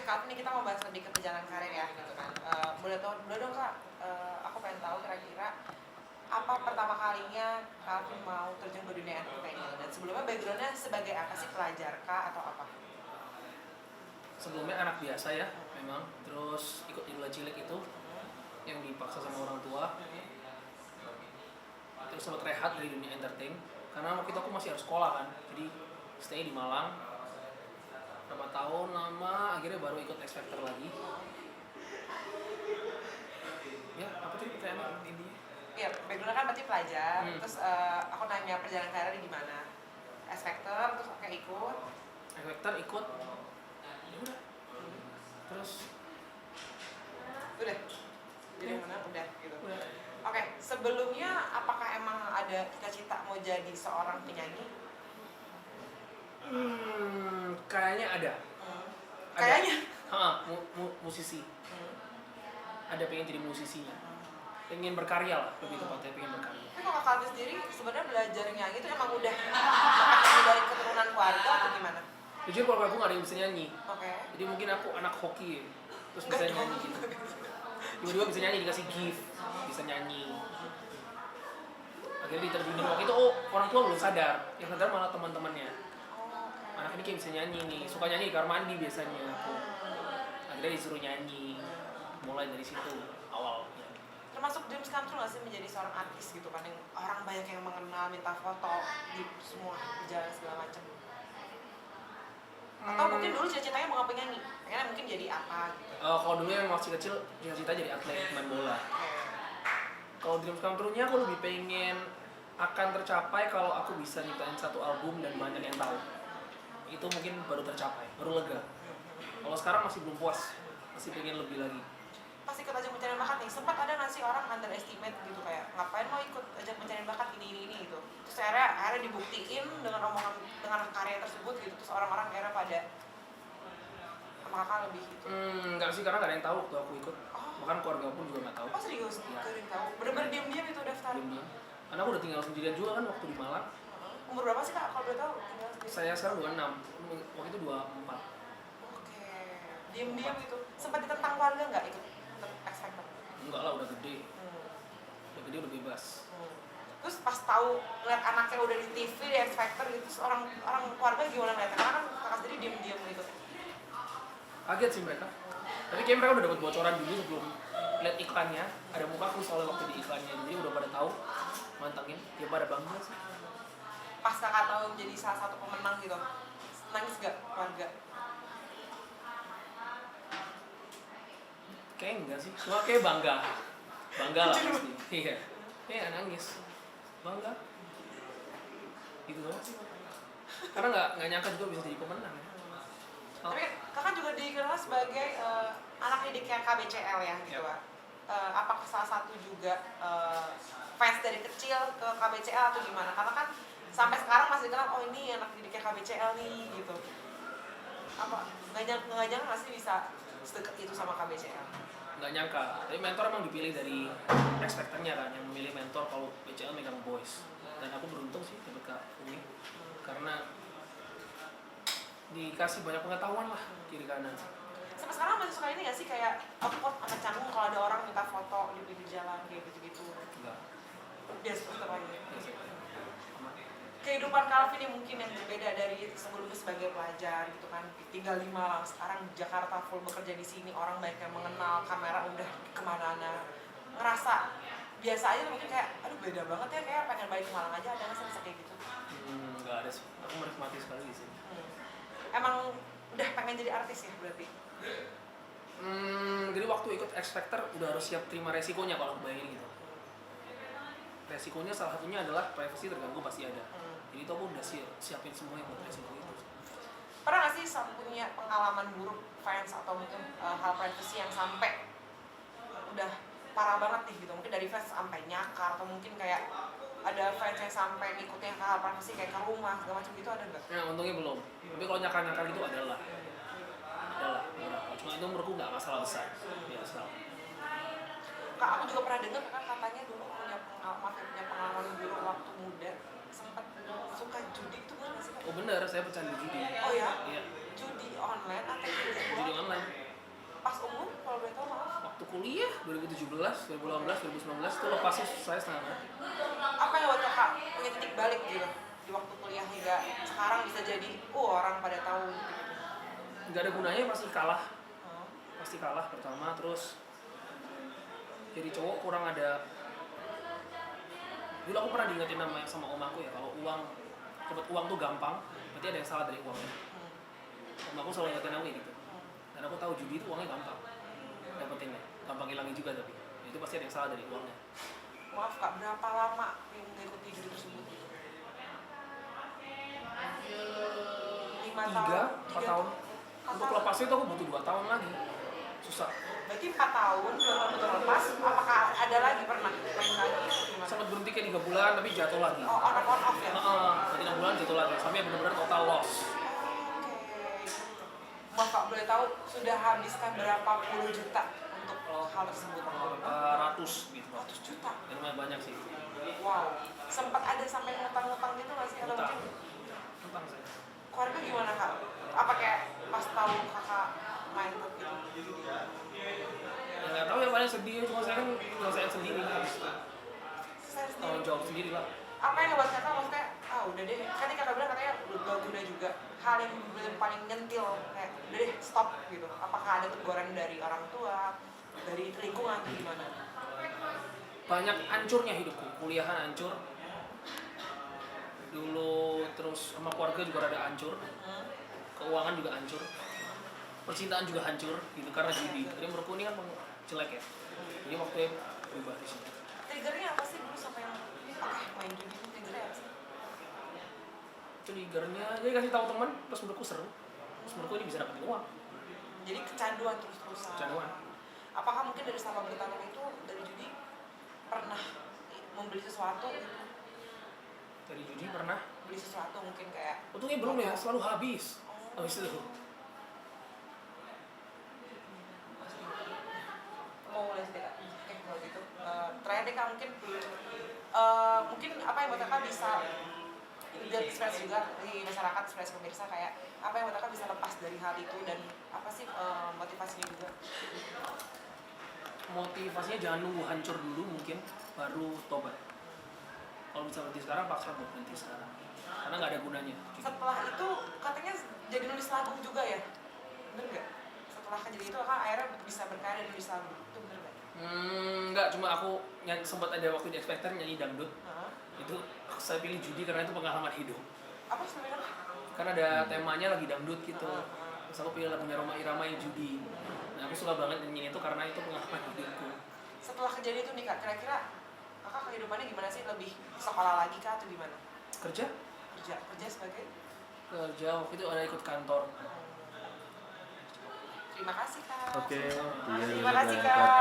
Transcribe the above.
Calvin nih kita mau bahas lebih ke perjalanan karir ya gitu kan. Boleh dong Kak, aku pengen tahu kira-kira apa pertama kalinya Calvin mau terjun ke dunia entertainment gitu. Dan sebelumnya backgroundnya sebagai apa sih, pelajar kah atau apa? Sebelumnya anak biasa ya memang, terus ikut idola cilik itu yang dipaksa sama orang tua, terus sempat rehat dari dunia entertain karena waktu itu aku masih harus sekolah kan, jadi stay di Malang berapa tahun lama, akhirnya baru ikut X Factor lagi. Ya apa tadi pertanyaan intinya? Iya, backgroundnya kan berarti pelajar, terus aku nanya perjalanan karir gimana? X Factor, terus oke ikut. X Factor ikut, ya udah, terus Udah, jadi mana udah gitu. udah. Oke, sebelumnya apakah emang ada cita-cita mau jadi seorang penyanyi? Kayaknya ada. Kayaknya. Musisi. Ada pengen jadi musisinya. Pengen berkarya lah, lebih tepatnya pengen berkarya. Tapi kalau kakak sendiri sebenarnya belajar nyanyi itu emang udah dari keturunan keluarga atau gimana? Jujur keluarga aku gak ada yang bisa nyanyi. Oke. Jadi mungkin aku anak hoki, terus bisa nyanyi gitu. Tiba-tiba bisa nyanyi, dikasih gift, bisa nyanyi. Akhirnya diterjunin waktu itu, orang tua belum sadar. Yang sadar malah teman-temannya. Anak ini kayak bisa nyanyi nih, suka nyanyi di kamar mandi biasanya aku. Akhirnya disuruh nyanyi. Mulai dari situ awalnya. Termasuk dreams come true gak sih menjadi seorang artis gitu kan, yang orang banyak yang mengenal, minta foto di semua di jalan segala macam. Atau mungkin dulu cita-citanya mau ngapain nyanyi, pengennya mungkin jadi apa gitu. Kalau dulu yang masih kecil, cita-cita jadi atlet, main bola. Kalau dreams come true-nya aku lebih pengen akan tercapai kalau aku bisa nyiptain satu album dan banyak yang tahu. Itu mungkin baru tercapai, baru lega. Kalau sekarang masih belum puas, masih pengen lebih lagi. Pas ikut ajang pencarian bakat nih, sempat ada nggak sih orang underestimate gitu, kayak ngapain mau ikut ajang pencarian bakat ini gitu. Terus akhirnya dibuktiin dengan omongan, dengan karya tersebut gitu, terus orang-orang akhirnya pada sama kakak lebih gitu. Enggak sih, karena gak ada yang tahu waktu aku ikut. Bahkan keluarga pun juga gak tahu. Oh serius? Ya. Gak ada yang tahu? Bener-bener diam-diam itu daftar? Diam-diam. Karena aku udah tinggal sendirian juga kan waktu di Malang. Umur berapa sih kak kalau boleh tahu tinggal sendiri? Saya sekarang 26, waktu itu 24. Oke, diam-diam gitu. Sempat ditentang keluarga nggak ikut X Factor? Enggak lah, udah gede. Udah gede, udah bebas. Terus pas tahu ngeliat anaknya udah di TV di X Factor gitu, terus orang keluarga gimana ngeliatnya? Karena kan kakak sendiri diam-diam gitu. Kaget sih mereka. Tapi kayak mereka udah dapat bocoran dulu sebelum lihat iklannya. Ada mukaku soalnya waktu di iklannya, jadi udah pada tahu, mantengin. Ya pada bangga sih. Pas kakak tahu jadi salah satu pemenang gitu, nangis gak keluarga? Kayak enggak sih, cuma kayak bangga lah pasti. Iya, kayak nangis, bangga gitu doang sih. Karena nggak nyangka juga bisa jadi pemenang ya. Tapi kakak juga dikenal sebagai anak didiknya KBCL ya gitu Pak. Apakah salah satu juga fans dari kecil ke KBCL atau gimana? Karena kan sampai sekarang masih dikenal, oh ini anak didiknya KBCL nih gitu. Apa nggak nyangka nggak sih bisa sedekat itu sama KBCL? Nggak nyangka, tapi mentor emang dipilih dari X Factor-nya kan, yang memilih mentor kalau BCL megang boys. Dan aku beruntung sih dapet Kak Umi, karena dikasih banyak pengetahuan lah kiri kanan. Sampai sekarang masih suka ini nggak sih, kayak awkward sama canggung kalau ada orang minta foto di pinggir jalan kayak gitu-gitu? Enggak. Biasa tetap aja. Kehidupan Calvin yang mungkin yang berbeda dari sebelumnya sebagai pelajar gitu kan, tinggal di Malang, sekarang di Jakarta full bekerja di sini, orang banyak yang mengenal, kamera udah kemana-mana, ngerasa biasa aja mungkin kayak, aduh beda banget ya, kayak pengen balik ke Malang aja, ada nggak sih kayak gitu? Nggak ada sih, aku menikmati sekali di sini. Emang udah pengen jadi artis ya berarti? Jadi waktu ikut X Factor udah harus siap terima resikonya kalau aku bayangin gitu. Resikonya salah satunya adalah privasi terganggu, pasti ada. Jadi itu aku udah siapin semua yang buat resiko itu. Pernah nggak sih punya pengalaman buruk fans atau mungkin hal privasi yang sampai udah parah banget nih gitu, mungkin dari fans sampai nyakar, atau mungkin kayak ada fans yang sampai ngikutin hal privasi kayak ke rumah segala macam gitu, ada nggak? Nah untungnya belum, tapi kalau nyakar-nyakar gitu adalah beberapa. Cuma itu menurutku nggak masalah besar, biasa. Kak, aku juga pernah dengar kakak katanya dulu punya pengalaman buruk waktu muda, sempat suka judi, itu benar nggak sih Kak? Oh bener, saya pecandu judi. Oh ya? Iya. Judi online atau judi Judi online. kuliah 2017, 2018, 2019 itu lepasnya saya setengah mati. Apa yang buat kakak punya titik balik gitu di waktu kuliah hingga sekarang bisa jadi orang pada tahu gitu? Nggak ada gunanya, pasti kalah. Oh. Pasti kalah pertama, terus jadi cowok kurang ada. Dulu aku pernah diingetin sama om aku ya, kalau dapat uang tuh gampang, berarti ada yang salah dari uangnya. Om aku selalu ingetin aku gitu. Dan aku tahu judi itu uangnya gampang dapetinnya, gampang hilangin juga, tapi itu pasti ada yang salah dari uangnya. Maaf kak, berapa lama yang mengikuti judi tersebut? 5 tahun? 4 tahun. Untuk lepasnya itu aku butuh 2 tahun lagi. Susah. Berarti 4 tahun, 2 tahun betul lepas, apakah ada lagi pernah main lagi? Gimana? Sempat berhenti kayak 3 bulan, tapi jatuh lagi. Oh, on off ya? Berarti 6 bulan jatuh lagi, sampai benar-benar total loss. Maaf kak, boleh tahu sudah habiskan berapa puluh juta untuk hal tersebut? Ratus gitu. 100 juta? Ya, lumayan banyak sih. Wow, sempat ada sampai ngutang-ngutang gitu nggak sih? Atau Ngutang. mungkin Ngutang saya. keluarga gimana kak? Apa kayak pas tahu kakak main klub gitu? Ya nggak tahu ya, paling sedih, cuma saya kan ngerasain sendiri habis itu. Saya sendiri. Tanggung jawab sendiri lah. Apa yang ngebuat kakak maksudnya, udah deh, kan kakak bilang katanya udah guna juga, hal yang belum paling nyentil, kayak udah deh stop gitu. Apakah ada teguran dari orang tua, dari lingkungan atau gimana? Banyak hancurnya hidupku, kuliahan hancur. Dulu terus sama keluarga juga rada hancur. Keuangan juga hancur. Percintaan juga hancur gitu karena judi. Jadi menurutku ini kan jelek ya. Jadi waktunya berubah di sini. Triggernya apa sih dulu sampai yang main judi itu triggernya apa sih? Triggernya jadi kasih tahu teman, terus menurutku seru. Terus menurutku ini bisa dapetin uang. Jadi kecanduan terus-terusan. Kecanduan. Apakah mungkin dari selama bertahun itu dari judi pernah membeli sesuatu gitu? Dari judi pernah. Beli sesuatu mungkin kayak Untungnya belum ya, selalu habis. Habis itu. mau mulai sih kak? Oke kalau gitu terakhir deh kak mungkin apa yang buat kakak bisa biar stres juga di masyarakat, stres pemirsa, kayak apa yang buat kakak bisa lepas dari hal itu dan apa sih motivasinya juga? Motivasinya jangan nunggu hancur dulu mungkin, baru tobat. Kalau bisa berhenti sekarang, paksa buat berhenti sekarang. Karena nggak ada gunanya. Setelah itu katanya jadi nulis lagu juga ya? Bener nggak? Setelah kejadian itu kakak akhirnya bisa berkarya dan nulis lagu, itu bener nggak? Nggak, cuma aku yang sempat ada waktu di X Factor nyanyi dangdut. Itu saya pilih judi karena itu pengalaman hidup. Apa sebenarnya? Karena ada temanya lagi dangdut gitu. Terus aku pilih lagunya Roma Irama yang judi. Nah aku suka banget nyanyiin itu karena itu pengalaman hidupku. Setelah kejadian itu nih kak, kira-kira kakak kehidupannya gimana sih? Lebih sekolah lagi kah atau gimana? Kerja Sebagai? Kerja waktu itu ada ikut kantor. Terima kasih kak. Oke, Terima kasih kak.